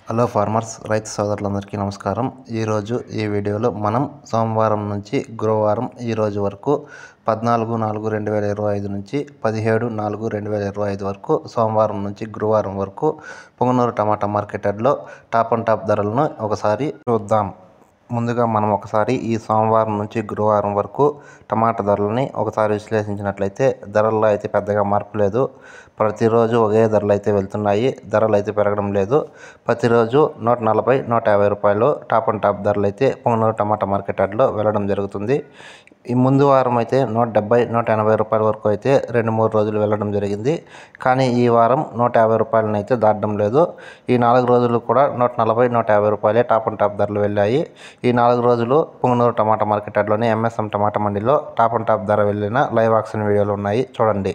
Hello farmers రైతు సోదరులందరికీ నమస్కారం. ఈరోజు ఈ వీడియోలో మనం సోమవారం నుంచి గురువారం ఈరోజు వరకు 14/4/2025 నుంచి 17/4/2025 వరకు సోమవారం నుంచి గురువారం వరకు పొంగనూరు టమాటా మార్కెట్ యార్డ్లో టాప్ అండ్ టాప్ ధరలను ఒకసారి చూద్దాం. ముందుగా మనం ఒకసారి ఈ సోమవారం నుంచి గురువారం వరకు టమాటా ధరలని ఒకసారి విశ్లేషించినట్లయితే ధరల్లో అయితే పెద్దగా మార్పు లేదు. ప్రతిరోజు ఒకే ధరలు అయితే వెళ్తున్నాయి, ధరలు అయితే పెరగడం లేదు. ప్రతిరోజు 140, 150 రూపాయలు టాప్ అండ్ టాప్ ధరలు అయితే పొంగనూరు టమాటా మార్కెట్ యార్డ్లో వెళ్ళడం జరుగుతుంది. ఈ ముందు వారం అయితే 170, 180 రూపాయల వరకు అయితే 2-3 రోజులు వెళ్ళడం జరిగింది. కానీ ఈ వారం 150 రూపాయలను అయితే దాటడం లేదు. ఈ 4 రోజులు కూడా 140, 150 రూపాయలే టాప్ అండ్ టాప్ ధరలు వెళ్ళాయి. ఈ 4 రోజులు పొంగనూరు టమాటా మార్కెట్ యార్డ్లోని ఎంఎస్ఎం టమాటా మండీలో టాప్ అండ్ టాప్ ధర వెళ్ళిన లైవ్ ఆక్షన్ వీడియోలు ఉన్నాయి, చూడండి.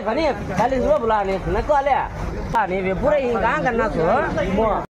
Ini 40 bulan ni, nak kau lihat. Ni pura hingga kan nak so.